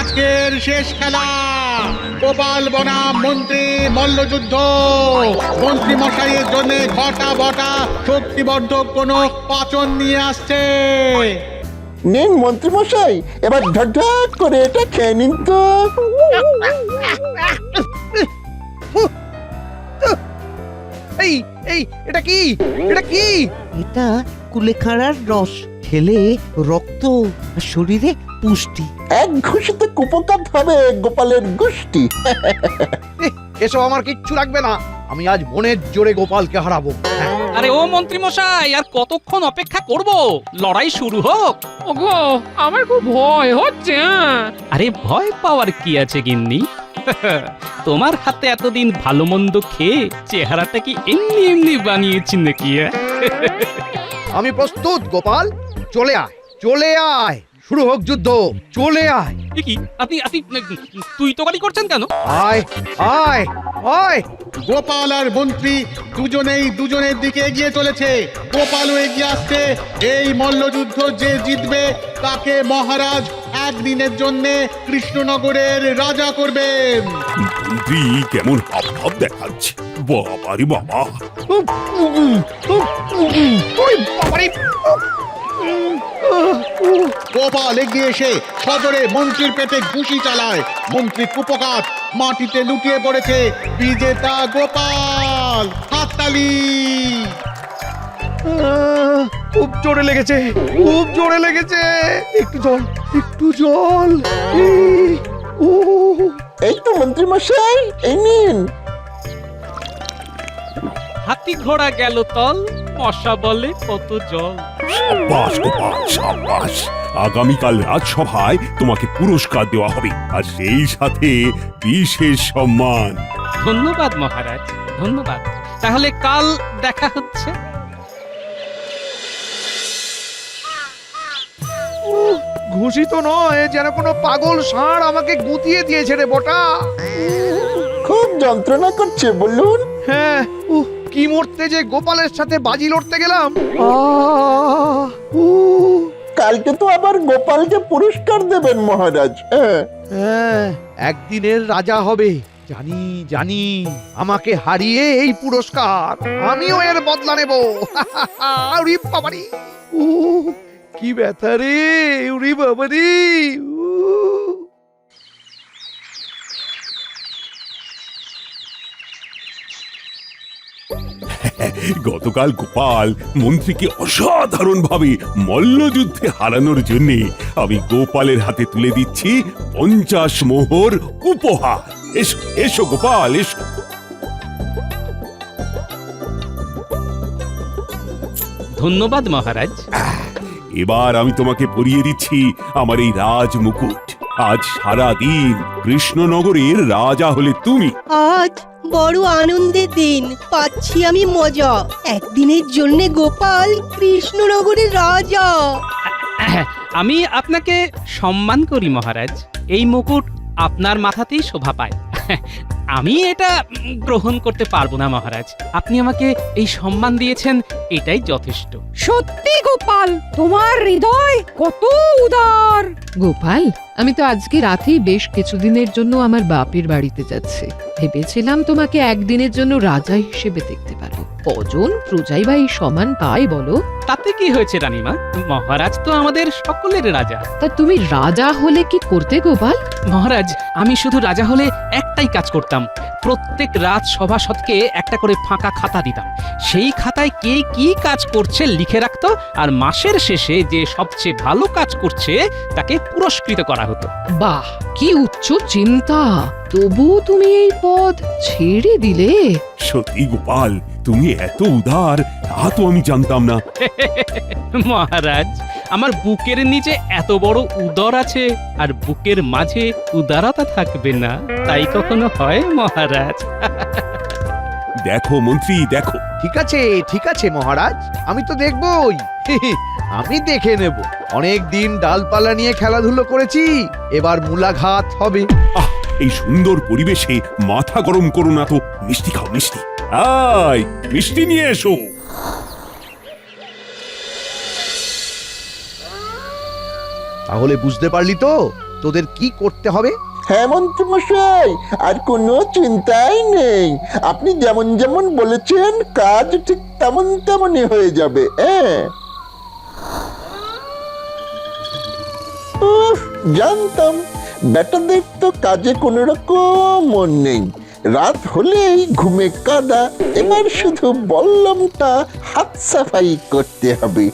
আজকের শেষ খেলা গোপাল বনাম মন্ত্রী মল্লযুদ্ধ। মন্ত্রী মশাইয়ের জন্য ঘটা বটা শক্তিবর্ধক কোন পাচন নিয়ে আসছে। নিন মন্ত্রী মশাই, এবার ঢক করে এটা খেয়ে নিন তো। এই এই এটা কি? এটা কি? এটা কুলেখাড়ার রস, খেলে রক্ত আর শরীরে পুষ্টি। এক ঘুষিতে কুপকাত হবে গোপালের গোষ্ঠী। এসব আমার কিচ্ছু লাগবে না, আমি আজ মনের জোরে গোপালকে হারাবো। আরে ও মন্ত্রী মশাই, আর কতক্ষণ অপেক্ষা করব? লড়াই শুরু হোক। ওগো, আমার খুব ভয় হচ্ছে। আরে ভয় পাওয়ার কি আছে গিন্নি? তোমার হাতে এতদিন ভালো মন্দ খেয়ে চেহারাটা কি এমনি এমনি বানিয়েছি নাকি? আমি প্রস্তুত গোপাল, চলে আয় চলে আয়, শুরু হোক যুদ্ধ, চলে আয়। এ কি আপনি আপনি তুই তো গালি করছেন কেন? আয় আয় আয়। গোপাল আর মন্ত্রী দুজনেই দুজনের দিকে এগিয়ে চলেছে। গোপালও এগিয়ে আসছে। এই মল্লযুদ্ধ যে জিতবে তাকে মহারাজ একদিনের জন্য কৃষ্ণনগরের রাজা করবেন। মন্ত্রী কেমন হাব দেখাচ্ছে, বাবারে বাবা। ওই বাবারে! গোপাল এগিয়ে এসে সজোরে মন্ত্রীর পেটে ঘুষি চালায়। মন্ত্রী কুপকাত মাটিতে লুটিয়ে পড়েছে। বিজেতা গোপাল, হাততালি। খুব জোরে লেগেছে, খুব জোরে লেগেছে। একটু জল, একটু জল। ও এই তো মন্ত্রী মশাই, এই নিন। হাতি ঘোড়া গেল তল, মশা বলে কত জল। সাব্বাস গোপাল, সাব্বাস। আগামীকাল রাজসভায় তোমাকে পুরস্কার দেওয়া হবে, আর সেই সাথে বিশেষ সম্মান। ধন্যবাদ মহারাজ, ধন্যবাদ। তাহলে কাল দেখা হচ্ছে। ঘুষি তো নয়, যেন কোনো পাগল ষাঁড় আমাকে গুঁতিয়ে দিয়েছে রে বটা। খুব যন্ত্রণা করছে বলুন। হ্যাঁ, কি মরতে যে গোপালের সাথে বাজি লড়তে গেলাম। আহ, উহ। কালকে তো আবার গোপালকে পুরস্কার দেবেন মহারাজ। হ্যাঁ, একদিনের রাজা হবে, জানি জানি। আমাকে হারিয়ে এই পুরস্কার, আমিও এর বদলা নেব। উরি বাবারি, কি ব্যথা রে, উরি বাবারি। গতকাল গোপাল মন্ত্রীকে অসাধারণভাবে মল্লযুদ্ধে হারানোর জন্য আমি গোপালের হাতে তুলে দিচ্ছি 50 মোহর উপহার। এসো এসো গোপাল, এসো। ধন্যবাদ মহারাজ। এবার আমি তোমাকে পরিয়ে দিচ্ছি আমার এই রাজ মুকুট। আজ সারা দিন কৃষ্ণনগরের রাজা হলে তুমি। আজ বড় আনন্দের দিন, পাচ্ছি আমি মজা। একদিনের জন্য গোপাল কৃষ্ণনগরের রাজা। আমি আপনাকে সম্মান করি মহারাজ। এই মুকুট আপনার মাথাতেই শোভা পায়। আমি এটা গ্রহণ করতে পারবো না মহারাজ। আপনি আমাকে এই সম্মান দিয়েছেন, এটাই যথেষ্ট। সত্যি গোপাল, তোমার হৃদয় কত উদার। গোপাল, আমি তো আজকে রাতেই বেশ কিছুদিনের জন্য আমার বাপের বাড়িতে যাচ্ছি। ভেবেছিলাম তোমাকে একদিনের জন্য রাজা হিসেবে দেখতে পারবো। কজন প্রজাই বা এই সমান পায় বলো? তাতে কি হয়েছে রানীমা? মহারাজ তো আমাদের সকলের রাজা। তা তুমি রাজা হলে কি করতে গোপাল? মহারাজ, আমি শুধু রাজা হলে একটাই কাজ করতাম। প্রত্যেক রাত সভাসদকে একটা করে ফাঁকা খাতা দিতাম। সেই খাতায় কে কি কাজ করছে লিখে রাখতো, আর মাসের শেষে যে সবচেয়ে ভালো কাজ করছে তাকে পুরস্কৃত করা হতো। বাহ, কি উচ্চ চিন্তা! তবু তুমি এই পদ ছেড়ে দিলে? সত্যি গোপাল, তুমি এত উদার তা তো আমি জানতাম না। মহারাজ, আমার বুকের নিচে এত বড় উদর আছে, আর বুকের মাঝে উদারতা থাকবে না, তাই কখনো হয় মহারাজ? দেখো মন্ত্রী, দেখো। ঠিক আছে মহারাজ, আমি তো দেখবই। আমি দেখে নেব। অনেক দিন ডালপালা নিয়ে খেলাধুলো করেছি, এবার মূলাঘাত হবে। আহ, এই সুন্দর পরিবেশে মাথা গরম করো না তো। মিষ্টি খাও, মিষ্টি। আয়, মিষ্টি নিয়ে এসো। তাহলে বুঝতে পারলি তো, তোদের কি করতে হবে? হ্যাঁ মন্ত্রীমশাই, আর কোনো চিন্তাই নেই। আপনি যেমন যেমন বলেছেন কাজ ঠিক তেমন তেমনই হয়ে যাবে। হ্যাঁ, উফ, জানতাম বেটাদের তো কাজে কোনো রকম মন নেই। রাত হলেই ঘুমে কাদা। এবার শুধু বল্লমটা হাত সাফাই করতে হবে।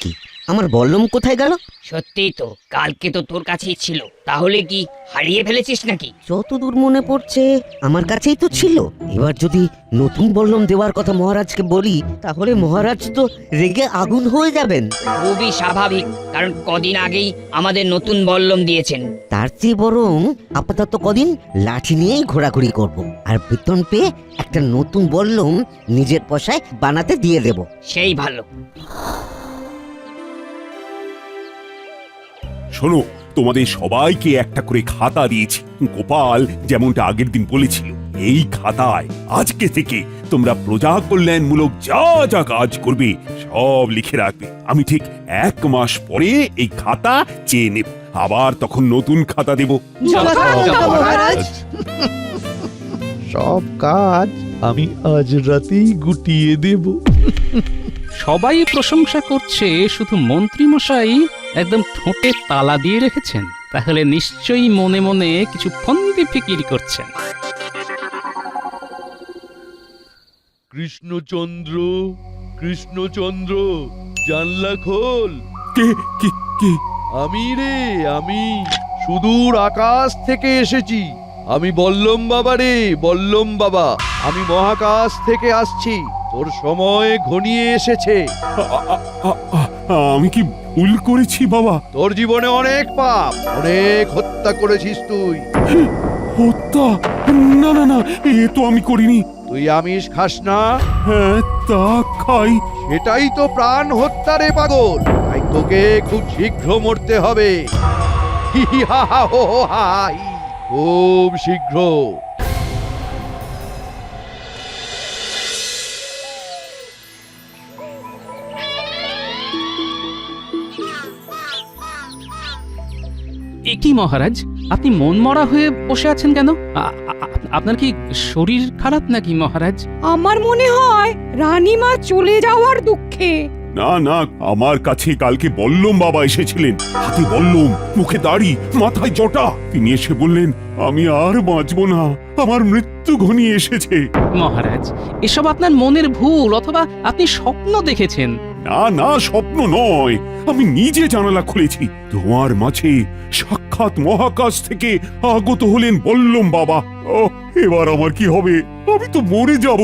কি আমার বল্লম কোথায় গেল? সত্যি তো, কালকে তো তোর কাছেই ছিল। তাহলে কি হারিয়ে ফেলেছিস নাকি? যতদূর মনে পড়ছে আমার কাছেই তো ছিল। এবার যদি নতুন বল্লম দেওয়ার কথা মহারাজকে বলি, তাহলে মহারাজ তো রেগে আগুন হয়ে যাবেন। খুবই স্বাভাবিক, কারণ কদিন আগেই আমাদের নতুন বল্লম দিয়েছেন। তার চেয়ে বরং আপাতত কদিন লাঠি নিয়েই ঘোরাঘুরি করব, আর বেতন পেয়ে একটা নতুন বল্লম নিজের পয়সায় বানাতে দিয়ে দেব। সেই ভালো। শোনো, তোমাদের সবাইকে একটা করে খাতা দিয়েছি। গোপাল যেমনটা আগের দিন বলেছিল, এই খাতায় আজকে থেকে তোমরা প্রজা কল্যাণমূলক যা যা কাজ করবে সব লিখে রাখবে। আমি ঠিক 1 মাস পরে এই খাতা চেয়ে নেব, আবার তখন নতুন খাতা দেব। মহারাজ, সব কাজ আমি আজ রাতেই গুটিয়ে দেব। সবাই প্রশংসা করছে, শুধু মন্ত্রী মশাই একদম ঠোঁটে তালা দিয়ে রেখেছেন। তাহলে নিশ্চয়ই মনে মনে কিছু ফন্দি ফিকির করছেন। কৃষ্ণচন্দ্র, কৃষ্ণচন্দ্র, জানলা খোল। কে কে কে? আমি রে, আমি সুদূর আকাশ থেকে এসেছি। আমি বল্লম বাবা রে, বল্লম বাবা। আমি মহাকাশ থেকে আসছি। তোর সময় ঘনিয়ে এসেছে। আমি কি ভুল করেছি বাবা? তোর জীবনে অনেক পাপ, অনেক হত্যা করেছিস তুই। হত্যা? না না না, এ তো আমি করিনি। তুই আমিষ খাস না? হ্যাঁ, তা খাই। সেটাই তো প্রাণ হত্যা রে পাগল। তাই তোকে খুব শীঘ্র মরতে হবে। হি হি হা হা হো হো হা হি। খুব শীঘ্র। এ কি মহারাজ, আপনি মন মরা হয়ে বসে আছেন কেন? আপনার কি শরীর খারাপ নাকি মহারাজ? আমার মনে হয় রানীমা চলে যাওয়ার দুঃখে। না না, আমার কাছে কালকে বল্লম বাবা এসেছিলেন। হাতে বল্লম, মুখে দাড়ি, মাথায় জটা। তিনি এসে বললেন, আমি আর বাঁচবো না, আমার মৃত্যু ঘনিয়ে এসেছে। মহারাজ, এসব আপনার মনের ভুল, অথবা আপনি স্বপ্ন দেখেছেন। না না, স্বপ্ন নয়, আমি নিজে জানালা খুলেছি। তোমার মাঝে সাক্ষাৎ মহাকাশ থেকে আগত হলেন বল্লম বাবা। ও, এবার আমার কি হবে? আমি তো মরে যাব।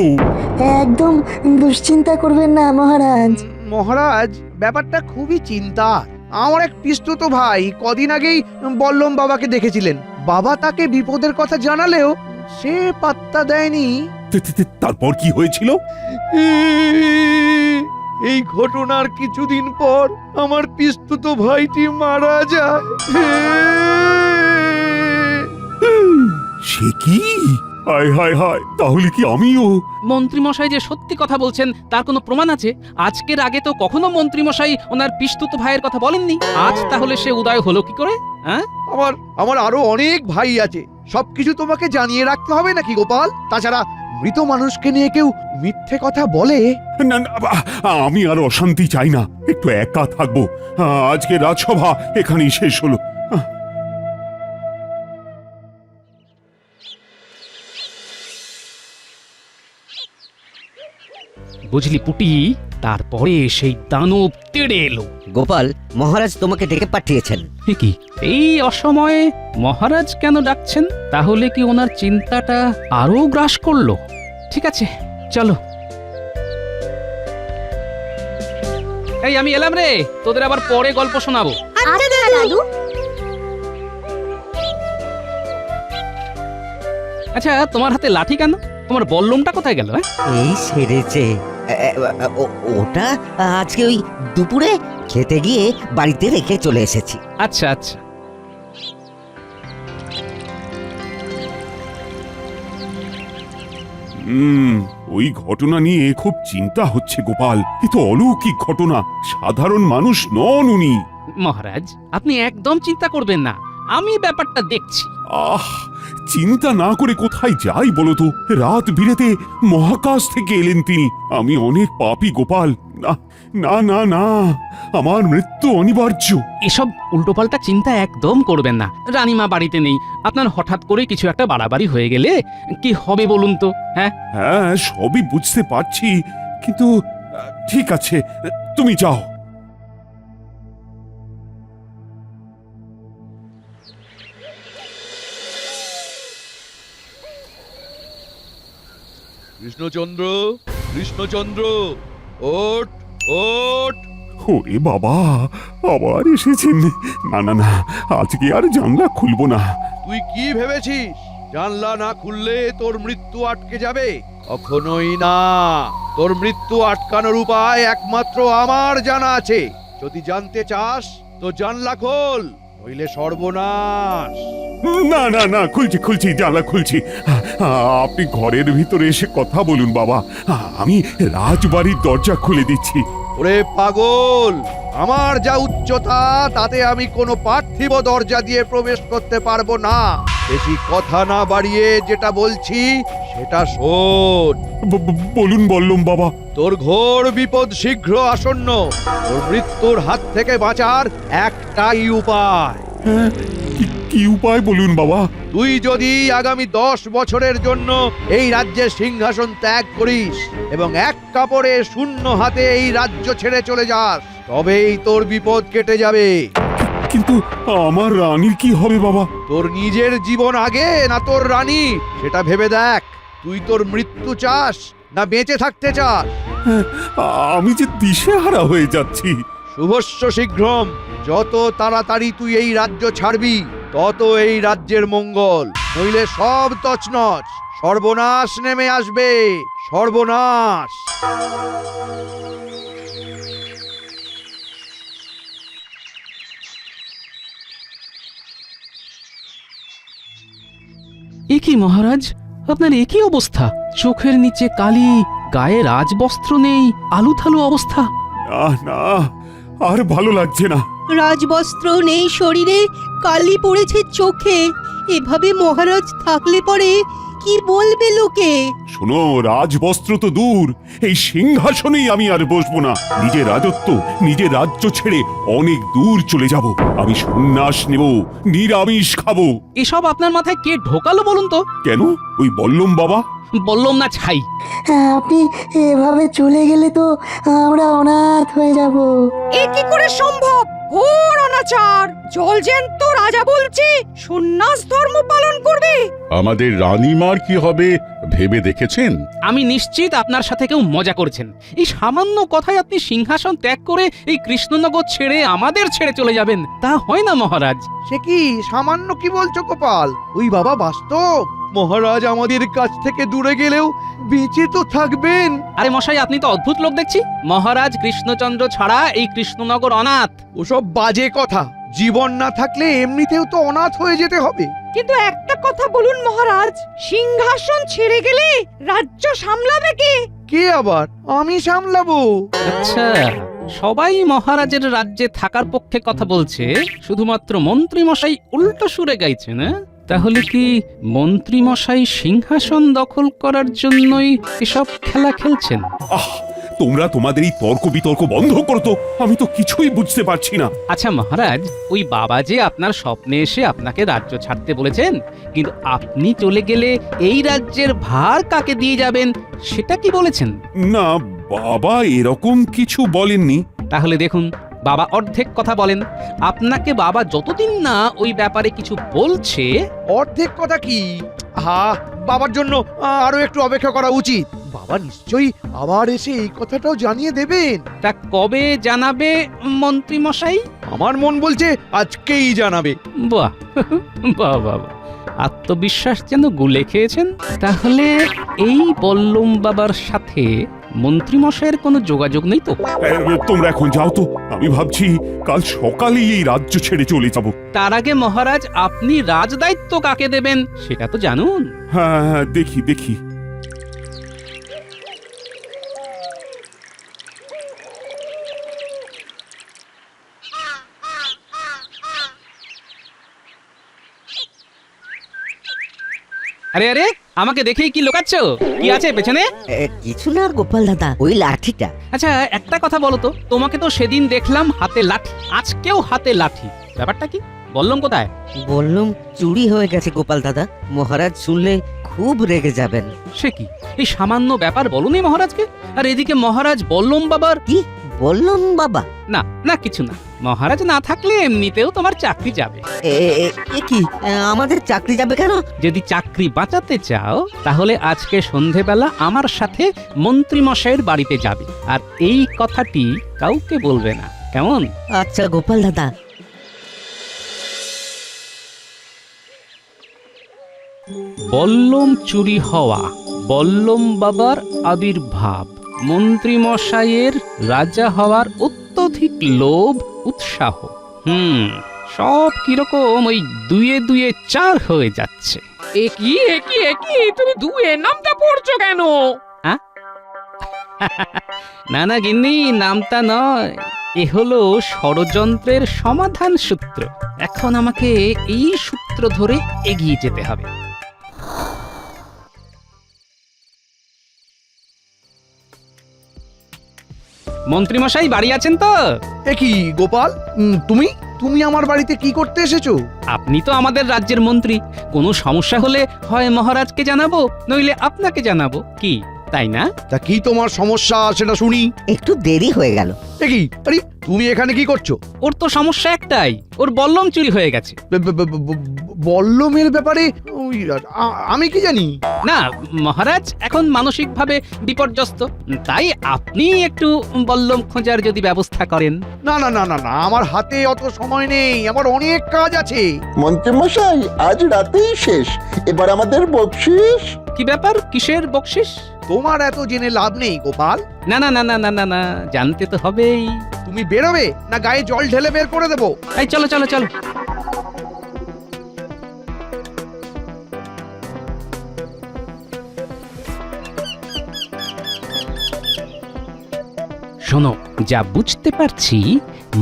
একদম দুশ্চিন্তা করবেন না মহারাজ। মহারাজ, ব্যাপারটা খুবই চিন্তা। আমার এক পিস্তুত ভাই কদিন আগেই বল্লম বাবাকে দেখেছিলেন। বাবা তাকে বিপদের কথা জানালেও সে পাত্তা দেয়নি। তারপর কি হয়েছিল? এই ঘটনার কিছুদিন পর আমার পিস্তুত ভাইটি মারা যায়। সে কি? হায় হায় হায়, তাহলে কি আমিও? মন্ত্রী মশাই যে সত্যি কথা বলছেন তার কোনো প্রমাণ আছে? আজকের আগে তো কখনো মন্ত্রী মশাই ওনার পিস্তুত ভাইয়ের কথা বলেননি। আজ তাহলে সে উদয় হলো কি করে? হ্যাঁ, আমার আরো অনেক ভাই আছে। সবকিছু তোমাকে জানিয়ে রাখতে হবে নাকি গোপাল? তাছাড়া মৃত মানুষকে নিয়ে কেউ মিথ্যে কথা বলে? না না, আমি আর অশান্তি চাই না, একটু একা থাকবো। আজকে রাজসভা এখানেই শেষ হলো। বুঝলি পুটি, তারপরে সেই দানব তেড়ে এলো। গোপাল, মহারাজ তোমাকে ডেকে পাঠিয়েছেন। এ কি, এই অসময়ে মহারাজ কেন ডাকছেন? তাহলে কি ওনার চিন্তাটা আরো গ্রাস করলো? ঠিক আছে, চলো। এই আমি এলাম রে, তোদের আবার পরে গল্প শোনাবো। আচ্ছা দাদু। আচ্ছা, তোমার হাতে লাঠি কেন? তোমার বল্লমটা কোথায় গেল? এই সেরেছে। ওটা আজকে ওই দুপুরে খেতে গিয়ে বাড়িতে রেখে চলে এসেছি। আচ্ছা আচ্ছা। ওই ঘটনা নিয়ে খুব চিন্তা হচ্ছে গোপাল। এ তো অলৌকিক ঘটনা, সাধারণ মানুষ নন উনি। মহারাজ আপনি একদম চিন্তা করবেন না, আমি ব্যাপারটা দেখছি। আহ, চিন্তা না করে কোথায় যাই বলো তো? রাত বিরেতে মহাকাশ থেকে এলেন তিনি। আমি অনেক পাপী গোপাল। না না না না, আমার মৃত্যু অনিবার্য। এসব উল্টোপাল্টা চিন্তা একদম করবেন না। রানীমা বাড়িতে নেই, আপনার হঠাৎ করে কিছু একটা বাড়াবাড়ি হয়ে গেলে কি হবে বলুন তো? হ্যাঁ হ্যাঁ, সবই বুঝতে পারছি, কিন্তু ঠিক আছে, তুমি যাও। কৃষ্ণচন্দ্র, কৃষ্ণচন্দ্র, ওঠ ওঠ। ওরে বাবা, আবার এসেছেন? না না না, আজকে আর জানলা খুলবো না। তুই কি ভেবেছিস জানলা না খুললে তোর মৃত্যু আটকে যাবে? কখনোই না। তোর মৃত্যু আটকানোর উপায় একমাত্র আমার জানা আছে। যদি জানতে চাস তো জানলা খোল, নইলে সর্বনাশ। না না না, খুলছি খুলছি, জানলা খুলছি। আপনি ঘরের ভিতরে এসে কথা বলুন বাবা, আমি রাজবাড়ির দরজা খুলে দিচ্ছি। ওরে পাগল, আমার যা উচ্চতা তাতে আমি কোনো পার্থিব দরজা দিয়ে প্রবেশ করতে পারবো না। বেশি কথা না বাড়িয়ে যেটা বলছি সেটা শোন। বলুন বললুম বাবা। তোর ঘোর বিপদ শীঘ্র আসন্ন। তোর মৃত্যুর হাত থেকে বাঁচার একটাই উপায়। হ্যাঁ, কি উপায় বলুন বাবা? তুই যদি আগামী 10 বছরের জন্য এই রাজ্যের সিংহাসন ত্যাগ করিস এবং এক কাপড়ে শূন্য হাতে এই রাজ্য ছেড়ে চলে যাস, তবেই তোর বিপদ কেটে যাবে। কিন্তু আমার রানীর কি হবে বাবা? তোর নিজের জীবন আগে না তোর রানী, সেটা ভেবে দেখ। তুই তোর মৃত্যু চাস না বেঁচে থাকতে চাস? আমি যে দিশেহারা হয়ে যাচ্ছি। শুভস্য শীঘ্রম। যত তাড়াতাড়ি তুই এই রাজ্য ছাড়বি তত এই রাজ্যের মঙ্গল, নইলে সব তছনছ, সর্বনাশ নেমে আসবে, সর্বনাশ। এ কি মহারাজ, আপনার একই অবস্থা? চোখের নিচে কালি, গায়ে রাজবস্ত্র নেই, আলুথালু অবস্থা। না না, আর ভালো লাগছে না। রাজবস্ত্র নেই শরীরে, কালি পড়েছে চোখে। এভাবে মহারাজ থাকলে পরে কি বলবে লোকে? শোনো, রাজবস্ত্র তো দূর, এই সিংহাসনেই আমি আর বসবো না। নিজের রাজত্ব, নিজের রাজ্য ছেড়ে অনেক দূর চলে যাব। আমি সন্ন্যাস নেব, নিরামিষ খাবো। এসব আপনার মাথায় কে ঢোকালো বলুন তো? কেন? ওই বললুম বাবা। বললাম না ছাই। আপনি এভাবে চলে গেলে তো আমরা অনাথ হয়ে যাব। এ কি করে সম্ভব? ঘোর অনাচার! জলজ্যান্ত রাজা বলছে সন্ন্যাস ধর্ম পালন করবে। আমাদের রানীমার কি হবে ভেবে দেখেছেন? আমি নিশ্চিত আপনার সাথে কেউ মজা করছেন। এই সামান্য কথায় আপনি সিংহাসন ত্যাগ করে এই কৃষ্ণনগর ছেড়ে আমাদের ছেড়ে চলে যাবেন, তা হয় না মহারাজ। সে কি সামান্য কি বলছো গোপাল? ওই বাবা বাস্তব। মহারাজ আমাদের কাছ থেকে দূরে গেলেও বেঁচে তো থাকবেন। আরে মশাই, আপনি তো অদ্ভুত লোক দেখছি। মহারাজ কৃষ্ণচন্দ্র ছাড়া এই কৃষ্ণনগর অনাথ। ওসব বাজে কথা। জীবন না থাকলে এমনিতেও তো অনাথ হয়ে যেতে হবে। কিন্তু একটা কথা বলুন মহারাজ, সিংহাসন ছেড়ে গেলে রাজ্য সামলাবে কে? কে আবার? আমি সামলাবো। আচ্ছা, সবাই মহারাজের রাজ্যে থাকার পক্ষে কথা বলছে, শুধুমাত্র মন্ত্রী মশাই উল্টো সুরে গাইছেন। তাহলে কি মন্ত্রী মশাই সিংহাসন দখল করার জন্যই এসব খেলা খেলছেন? আহ, তোমরা তোমাদের এই তর্ক বিতর্ক বন্ধ করো তো, আমি তো কিছুই বুঝতে পারছি না। আচ্ছা মহারাজ, ওই বাবা যে আপনার স্বপ্নে এসে আপনাকে রাজ্য ছাড়তে বলেছেন, কিন্তু আপনি চলে গেলে এই রাজ্যের ভার কাকে দিয়ে যাবেন সেটা কি বলেছেন? না বাবা, এরকম কিছু বলেননি। তাহলে দেখুন, বাবা অর্ধেক কথা বলেন। আপনাকে বাবা যতদিন না ওই ব্যাপারে কিছু বলছে। অর্ধেক কথা কি? বাবার জন্য আরো একটু অপেক্ষা করা উচিত। বাবা নিশ্চয়ই আবার এসে এই কথাটাও জানিয়ে দেবেন। তা কবে জানাবে মন্ত্রী মশাই? আমার মন বলছে আজকেই জানাবে। বাহ বাহ বাহ, আত্মবিশ্বাস যেন গুলে খেয়েছেন। তাহলে এই বল্লম বাবার সাথে মন্ত্রী মশাইয়ের কোনো যোগাযোগ নেই তো? তোমরা এখন যাও তো, আমি ভাবছি কাল সকালেই এই রাজ্য ছেড়ে চলে যাব। তার আগে মহারাজ, আপনি রাজদায়িত্ব কাকে দেবেন সেটা তো জানুন। হ্যাঁ, দেখি দেখি। আরে আরে আমাকে দেখেই কি লোকাচ্ছ? কি আছে পেছনে? কিছু না গোপাল দাদা, ওই লাঠিটা। আচ্ছা একটা কথা বলো তো, তোমাকে তো সেদিন দেখলাম হাতে লাঠি, আজকেও হাতে লাঠি, ব্যাপারটা কি? বললাম কোথায়? বললাম চুরি হয়ে গেছে গোপাল দাদা, মহারাজ শুনলে খুব রেগে যাবেন। সে কি, এই সামান্য ব্যাপার বলুনি মহারাজকে? আর এদিকে মহারাজ বললম বাবার কি বললাম বাবা? না না কিছু না, মহারাজ না থাকলে এমনিতেও তোমার চাকরি যাবে। এ কি, আমাদের চাকরি যাবে কেন? যদি চাকরি বাঁচাতে চাও তাহলে আজকে সন্ধেবেলা আমার সাথে মন্ত্রী মশাইয়ের বাড়িতে যাবে, আর এই কথাটি কাউকে বলবে না, কেমন? আচ্ছা গোপাল দাদা। বল্লম চুরি হওয়া, বল্লম বাবার আবির্ভাব, মন্ত্রী মশাইয়ের রাজা হওয়ার অত্যধিক লোভ উৎসাহ, সব কিরকম ওই দুয়ে দুয়ে চার হয়ে যাচ্ছে। একই একই একই, তুমি দুয়ের নামটা পড়ছো কেন? না না গিন্নি, নামটা নয়, এ হলো ষড়যন্ত্রের সমাধান সূত্র। এখন আমাকে এই সূত্র ধরে এগিয়ে যেতে হবে। মন্ত্রী মশাই বাড়ি আছেন তো? কি গোপাল, তুমি তুমি আমার বাড়িতে কি করতে এসেছো? আপনি তো আমাদের রাজ্যের মন্ত্রী, কোনো সমস্যা হলে হয় মহারাজকে জানাবো, নইলে আপনাকে জানাবো, কি তাই না? তা কি তোমার সমস্যা সেটা শুনি। একটু দেরি হয়ে গেল। কি, আরে তুমি এখানে কি করছো? ওর তো সমস্যা একটাই, ওর বল্লম চুরি হয়ে গেছে। বল্লমের ব্যাপারে আমি কি জানি? না মহারাজ এখন মানসিকভাবে বিপর্যস্ত, তাই আপনি একটু বল্লম খোঁজার যদি ব্যবস্থা করেন। না না না না না, আমার হাতে অত সময় নেই, আমার অনেক কাজ আছে। মন্ত্রীমশাই, আজ রাতেই শেষ, এবার আমাদের বকশিস। কি ব্যাপার, কিসের বকশিস? তোমার এত জেনে লাভ নেই গোপাল। না না না না না না না, জানতে তো হবেই। তুমি বেরোবে না গায়ে জল ঢেলে বের করে দেবো? এই চলো চলো চলো। শোনো, যা বুঝতে পারছি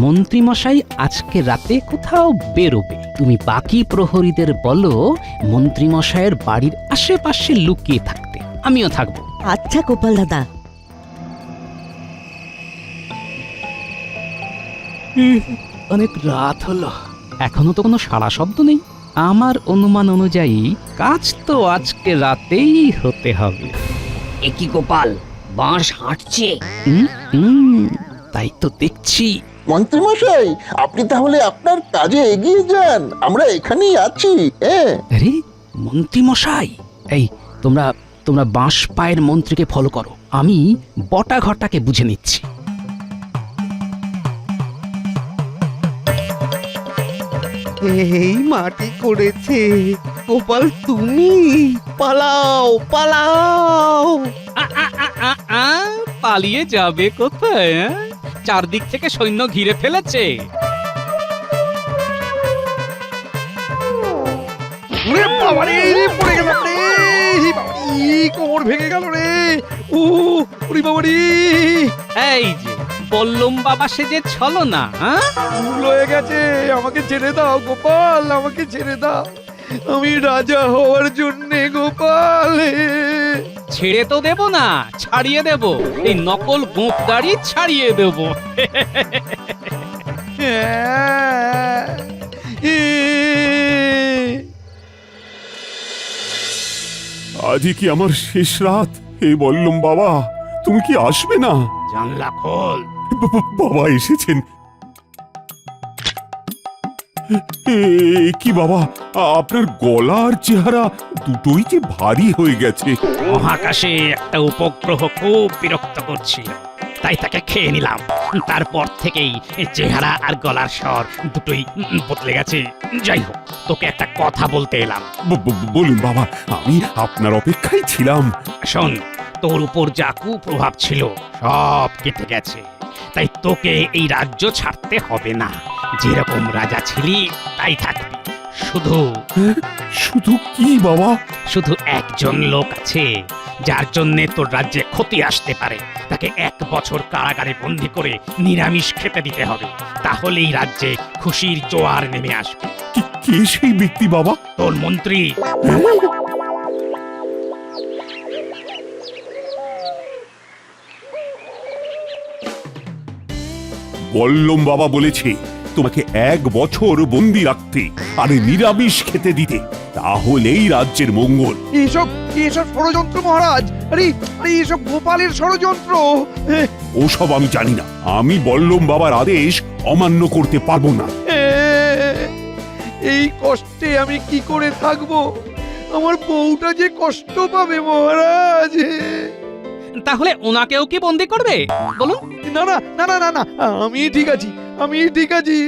মন্ত্রীমশাই আজকে রাতে কোথাও বেরোবে। তুমি বাকি প্রহরীদের বলো মন্ত্রীমশাইয়ের বাড়ির আশেপাশে লুকিয়ে থাকতে, আমিও থাকবো। আচ্ছা গোপাল দাদা। অনেক রাত হলো, এখনো তো কোনো সাড়া শব্দ নেই। আমার অনুমান অনুযায়ী কাজ তো আজকে রাতেই হতে হবে। একই গোপাল, বাঁশ হাঁটছে। তাই তো দেখছি। মন্ত্রীমশাই, আপনি তাহলে আপনার কাজে এগিয়ে যান, আমরা এখানেই আছি। আরে মন্ত্রী মশাই, এই তোমরা তোমরা বাঁশ পায়ের মন্ত্রীকে ফলো করো, আমি বটা ঘটাকে বুঝে নিচ্ছি। এই মাটি করেছে গোপাল, তুমি পালাও পালাও। পালিয়ে যাবে কোথায়? চারদিক থেকে সৈন্য ঘিরে ফেলেছে। কোমর ভেঙে গেল রে। এই যে বললুম বাবা, সে যে ছলো না, ভুল হয়ে গেছে, আমাকে ছেড়ে দাও গোপাল, আমাকে ছেড়ে দাও, আমি রাজা হওয়ার জন্যে গোপাল। ছেড়ে তো দেব না, ছাড়িয়ে দেব, এই নকল গোপ গাড়ি ছাড়িয়ে দেব। আজই কি আমার শেষ রাত? হে বললম বাবা, তুমি কি আসবে না? জানলা খোল। বাবা এসেছেন। কি বাবা, আপনার গলার চেহারা দুটোই যে ভারী হয়ে গেছে। মহাকাশে একটা উপগ্রহ খুব বিরক্ত করছিল, তাই তাকে খেয়ে নিলাম। তারপর থেকেই চেহারা আর গলার স্বর দুটোই বদলে গেছে। যাই হোক, তোকে একটা কথা বলতে এলাম। বলুন বাবা, আমি আপনার অপেক্ষায় ছিলাম। শোন, তোর উপর যা কুপ্রভাব ছিল সব কেটে গেছে, তাই তোকে এই রাজ্য ছাড়তে হবে না। যেরকম রাজা ছিলি তাই থাকবি। শুধু শুধু কি বাবা? শুধু একজন লোক আছে যার জন্য তোর রাজ্যে ক্ষতি আসতে পারে, তাকে 1 বছর কারাগারে বন্দী করে নিরামিষ খেতে দিতে হবে, তাহলেই রাজ্যে খুশির জোয়ার নেমে আসবে। কে সেই ব্যক্তি বাবা? তোর মন্ত্রী। বল্লম বাবা বলেছে তোমাকে 1 বছর বন্দি রাখতে আর নিরামিষ খেতে দিতে, তাহলেই রাজ্যের মঙ্গল। এসব এসব ষড়যন্ত্র মহারাজ, আরে আরে এসব গোপালের ষড়যন্ত্র। ওসব আমি জানি না, আমি বল্লম বাবার আদেশ অমান্য করতে পারবো না। এই কষ্টে আমি কি করে থাকবো? আমার বউটা যে কষ্ট পাবে মহারাজ। তাহলে ওনাকেও কি বন্দি করবে বলুন? না না না না না না, আমি ঠিক আছি, আমি ঠিক আছি।